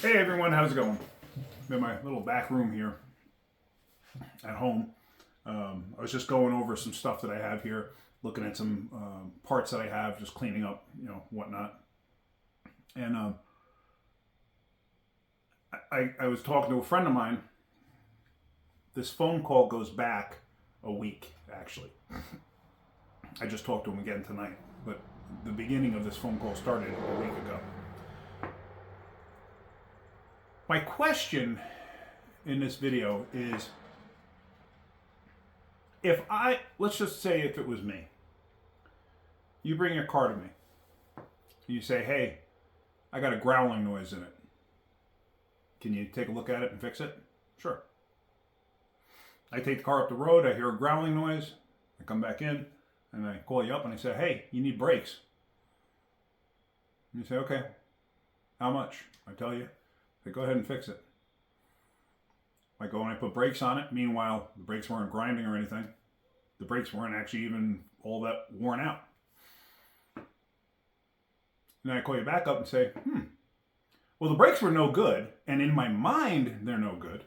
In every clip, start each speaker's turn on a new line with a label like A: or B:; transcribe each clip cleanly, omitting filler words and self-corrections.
A: Hey everyone, how's it going? I'm in my little back room here at home. I was just going over some stuff that I have here, looking at some parts that I have, just cleaning up, whatnot. And I was talking to a friend of mine. This phone call goes back a week, actually. I just talked to him again tonight, but the beginning of this phone call started a week ago. My question in this video is, let's just say if it was me, you bring your car to me, you say, hey, I got a growling noise in it. Can you take a look at it and fix it? Sure. I take the car up the road, I hear a growling noise, I come back in, and I call you up and I say, hey, you need brakes. And you say, okay, how much? I tell you. I say, go ahead and fix it. I go and I put brakes on it. Meanwhile, the brakes weren't grinding or anything. The brakes weren't actually even all that worn out. And then I call you back up and say, well, the brakes were no good, and in my mind, they're no good.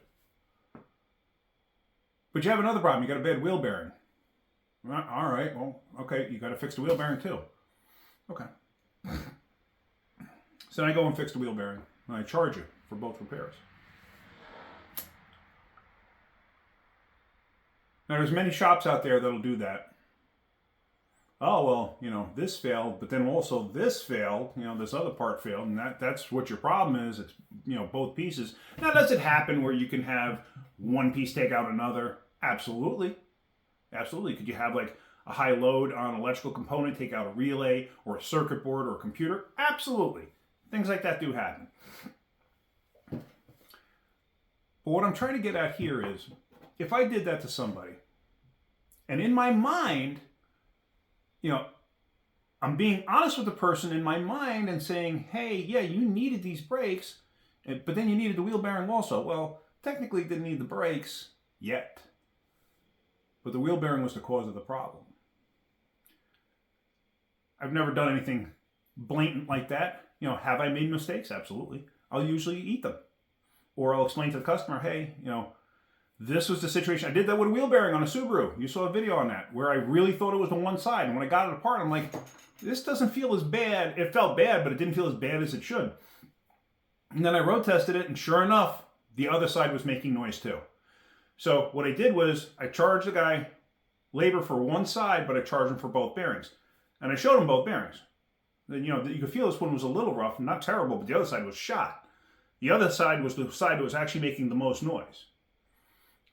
A: But you have another problem. You got a bad wheel bearing. Well, all right, well, okay, you got to fix the wheel bearing too. Okay. So then I go and fix the wheel bearing, and I charge you for both repairs. Now, there's many shops out there that'll do that. Oh, well, this failed, but then also this failed, this other part failed, and that's what your problem is. It's, both pieces. Now, does it happen where you can have one piece take out another? Absolutely. Absolutely. Could you have like a high load on an electrical component, take out a relay or a circuit board or a computer? Absolutely. Things like that do happen. But what I'm trying to get at here is, if I did that to somebody, and in my mind, I'm being honest with the person in my mind and saying, hey, yeah, you needed these brakes, but then you needed the wheel bearing also. Well, technically didn't need the brakes yet, but the wheel bearing was the cause of the problem. I've never done anything blatant like that. Have I made mistakes? Absolutely. I'll usually eat them. Or I'll explain to the customer, hey, this was the situation. I did that with a wheel bearing on a Subaru. You saw a video on that where I really thought it was the one side. And when I got it apart, I'm like, this doesn't feel as bad. It felt bad, but it didn't feel as bad as it should. And then I road tested it, and sure enough, the other side was making noise too. So what I did was I charged the guy labor for one side, but I charged him for both bearings. And I showed him both bearings. Then, you could feel this one was a little rough, not terrible, but the other side was shot. The other side was the side that was actually making the most noise.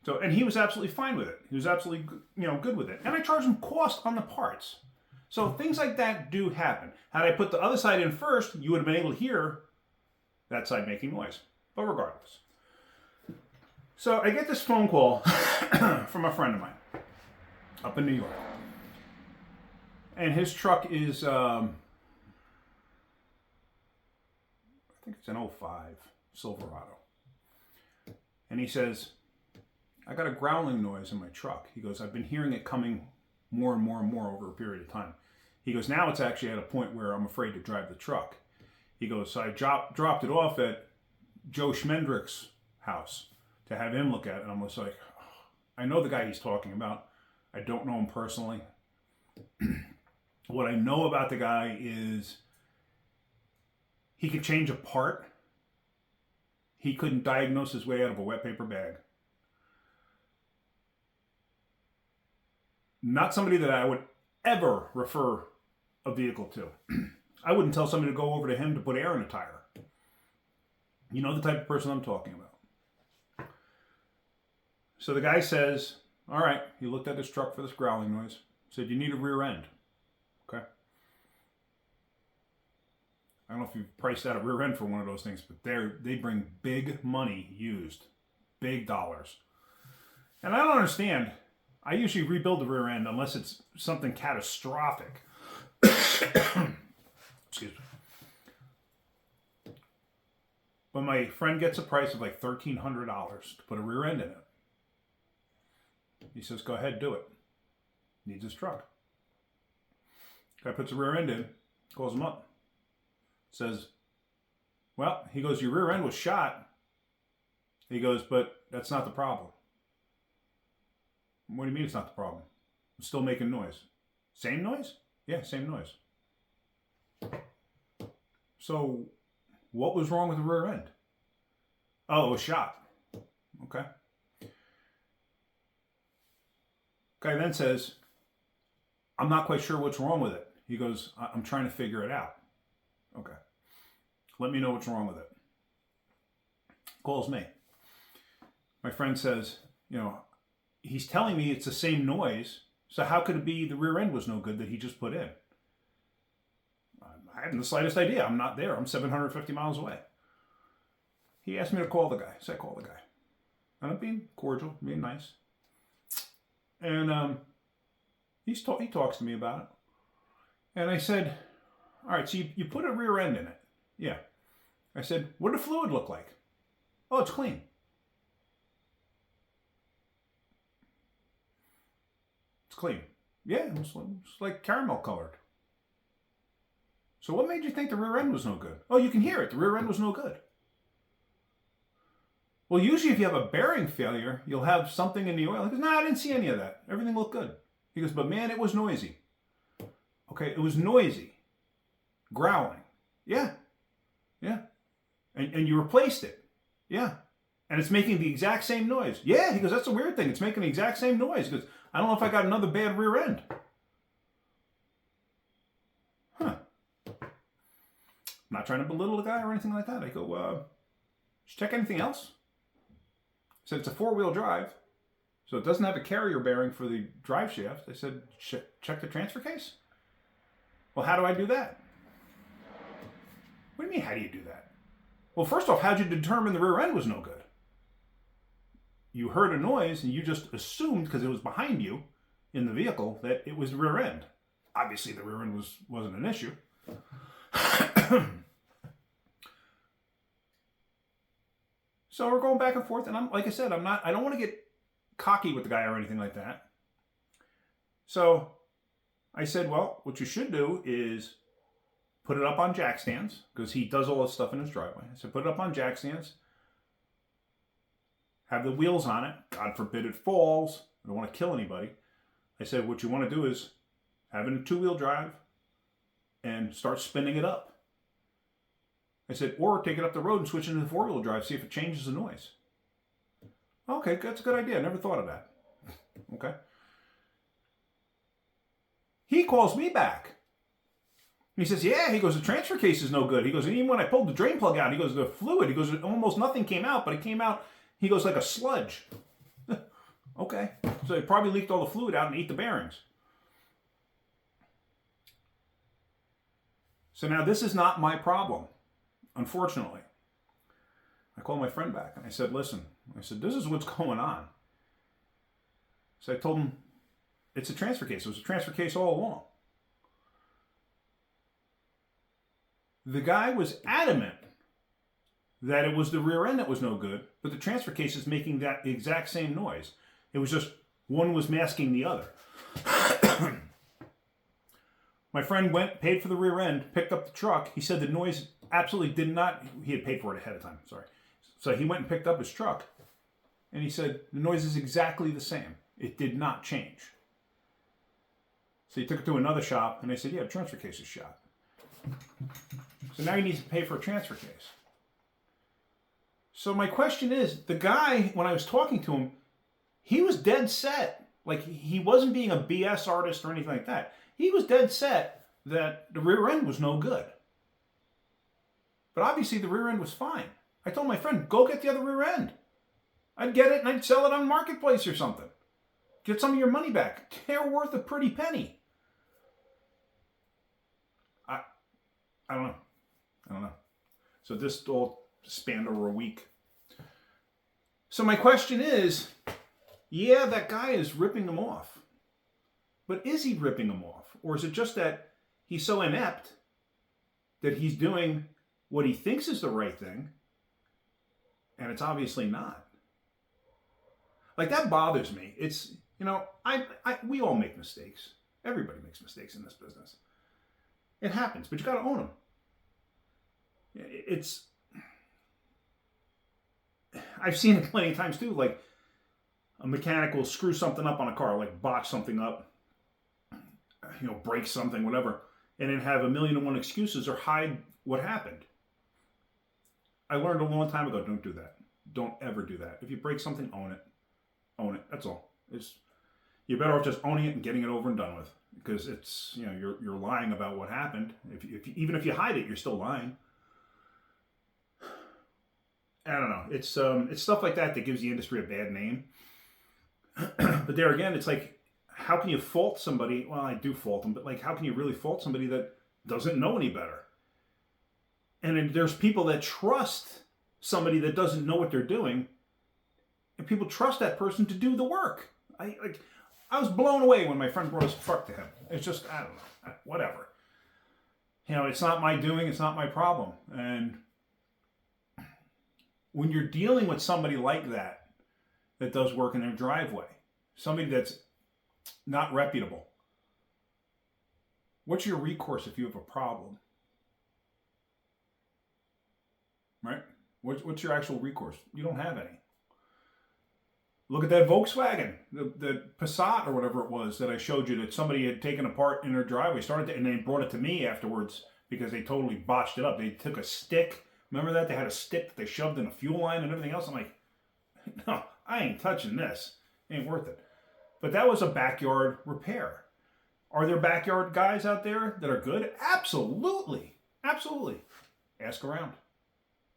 A: So, and he was absolutely fine with it. He was absolutely, good with it. And I charged him cost on the parts. So things like that do happen. Had I put the other side in first, you would have been able to hear that side making noise. But regardless. So I get this phone call from a friend of mine up in New York. And his truck is, I think it's an '05 Silverado. And he says, I got a growling noise in my truck. He goes, I've been hearing it coming more and more and more over a period of time. He goes, now it's actually at a point where I'm afraid to drive the truck. He goes, so I dropped it off at Joe Schmendrick's house to have him look at it. And I'm just like, I know the guy he's talking about. I don't know him personally. What I know about the guy is he could change a part. He couldn't diagnose his way out of a wet paper bag. Not somebody that I would ever refer a vehicle to. I wouldn't tell somebody to go over to him to put air in a tire. You know the type of person I'm talking about. So the guy says, all right, he looked at his truck for this growling noise. Said, you need a rear end. Okay. I don't know if you've priced out a rear end for one of those things, but they bring big money used. Big dollars. And I don't understand. I usually rebuild the rear end unless it's something catastrophic. Excuse me. But my friend gets a price of like $1,300 to put a rear end in it. He says, go ahead, do it. Needs his truck. Guy puts a rear end in, calls him up. Says, well, he goes, your rear end was shot. He goes, but that's not the problem. What do you mean it's not the problem? I'm still making noise. Same noise? Yeah, same noise. So, what was wrong with the rear end? Oh, it was shot. Okay. Guy then says, I'm not quite sure what's wrong with it. He goes, I'm trying to figure it out. Okay. Let me know what's wrong with it. Calls me. My friend says, he's telling me it's the same noise, so how could it be the rear end was no good that he just put in? I haven't the slightest idea. I'm not there. I'm 750 miles away. He asked me to call the guy. So I call the guy. And I'm being cordial, being nice. And he talks to me about it. And I said, all right, so you put a rear end in it. Yeah. I said, what did the fluid look like? Oh, it's clean. It's clean. Yeah, it's like caramel colored. So what made you think the rear end was no good? Oh, you can hear it. The rear end was no good. Well, usually if you have a bearing failure, you'll have something in the oil. He goes, no, I didn't see any of that. Everything looked good. He goes, but man, it was noisy. Okay, it was noisy. Growling. Yeah. Yeah. And you replaced it. Yeah. And it's making the exact same noise. Yeah, he goes, that's a weird thing. It's making the exact same noise. He goes, I don't know if I got another bad rear end. Huh. I'm not trying to belittle the guy or anything like that. I go, did you check anything else? I said, it's a 4-wheel drive, so it doesn't have a carrier bearing for the drive shaft. I said, check the transfer case? Well, how do I do that? What do you mean, how do you do that? Well, first off, how'd you determine the rear end was no good? You heard a noise and you just assumed, because it was behind you in the vehicle, that it was the rear end. Obviously, the rear end wasn't an issue. So we're going back and forth, and like I said, I don't want to get cocky with the guy or anything like that. So I said, well, what you should do is put it up on jack stands, because he does all this stuff in his driveway. I said, put it up on jack stands, have the wheels on it. God forbid it falls. I don't want to kill anybody. I said, what you want to do is have it in 2-wheel drive and start spinning it up. I said, or take it up the road and switch it into 4-wheel drive, see if it changes the noise. Okay, that's a good idea. I never thought of that. Okay. He calls me back. He says, yeah, he goes, the transfer case is no good. He goes, and even when I pulled the drain plug out, he goes, the fluid, he goes, almost nothing came out, but it came out, he goes, like a sludge. Okay. So it probably leaked all the fluid out and ate the bearings. So now this is not my problem, unfortunately. I called my friend back and I said, listen, this is what's going on. So I told him, it's a transfer case. It was a transfer case all along. The guy was adamant that it was the rear end that was no good, but the transfer case is making that exact same noise. It was just one was masking the other. My friend went, paid for the rear end, picked up the truck. He said the noise absolutely did not, he had paid for it ahead of time, sorry. So he went and picked up his truck, and he said the noise is exactly the same. It did not change. So he took it to another shop, and they said, yeah, the transfer case is shot. So now he needs to pay for a transfer case. So my question is, the guy, when I was talking to him, he was dead set. Like, he wasn't being a BS artist or anything like that. He was dead set that the rear end was no good. But obviously the rear end was fine. I told my friend, go get the other rear end. I'd get it and I'd sell it on Marketplace or something. Get some of your money back. They're worth a pretty penny. I don't know. So this all spanned over a week. So my question is, yeah, that guy is ripping them off. But is he ripping them off? Or is it just that he's so inept that he's doing what he thinks is the right thing, and it's obviously not? Like, that bothers me. It's, we all make mistakes. Everybody makes mistakes in this business. It happens, but you got to own them. I've seen it plenty of times too. Like a mechanic will screw something up on a car, like botch something up, break something, whatever, and then have a million and one excuses or hide what happened. I learned a long time ago, don't do that. Don't ever do that. If you break something, own it. Own it. That's all. You're better off just owning it and getting it over and done with, because it's you're lying about what happened. Even if you hide it, you're still lying. I don't know. It's stuff like that gives the industry a bad name. But there again, it's like, how can you fault somebody? Well, I do fault them, but like, how can you really fault somebody that doesn't know any better? And then there's people that trust somebody that doesn't know what they're doing, and people trust that person to do the work. I was blown away when my friend brought his truck to him. It's just, I don't know, whatever. It's not my doing, it's not my problem. And when you're dealing with somebody like that does work in their driveway, somebody that's not reputable, what's your recourse if you have a problem? Right? What's your actual recourse? You don't have any. Look at that Volkswagen, the Passat or whatever it was that I showed you that somebody had taken apart in their driveway, and they brought it to me afterwards because they totally botched it up. They took a stick. Remember that? They had a stick that they shoved in a fuel line and everything else. I'm like, no, I ain't touching this. It ain't worth it. But that was a backyard repair. Are there backyard guys out there that are good? Absolutely. Absolutely. Ask around.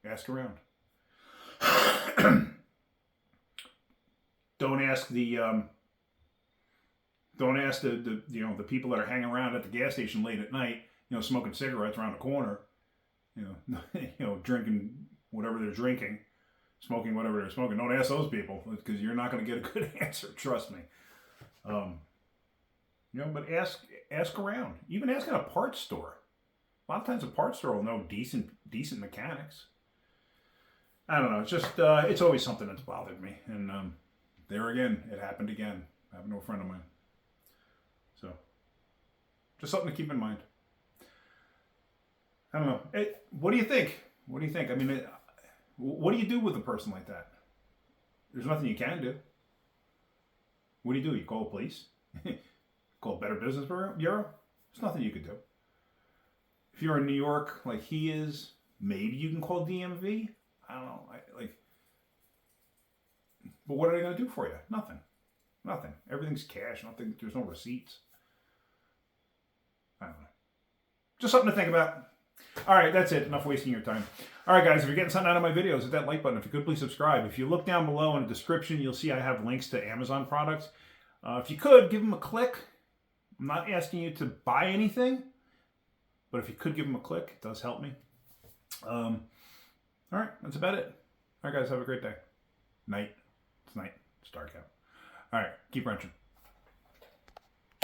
A: Ask around. Don't ask the people that are hanging around at the gas station late at night, smoking cigarettes around the corner, drinking whatever they're drinking, smoking whatever they're smoking. Don't ask those people, because you're not going to get a good answer. Trust me. But ask around. Even ask at a parts store. A lot of times a parts store will know decent mechanics. I don't know. It's just it's always something that's bothered me, and there again, it happened again. It happened to a friend of mine. So, just something to keep in mind. I don't know. What do you think? What do you think? I mean, what do you do with a person like that? There's nothing you can do. What do? You call the police? Call Better Business Bureau? There's nothing you could do. If you're in New York like he is, maybe you can call DMV. I don't know. But what are they going to do for you? Nothing. Nothing. Everything's cash. Nothing. There's no receipts. I don't know. Just something to think about. All right, that's it. Enough wasting your time. All right, guys, if you're getting something out of my videos, hit that like button. If you could, please subscribe. If you look down below in the description, you'll see I have links to Amazon products. If you could, give them a click. I'm not asking you to buy anything, but if you could give them a click, it does help me. All right, that's about it. All right, guys, have a great day. Night. It's night. It's dark out. All right, keep wrenching.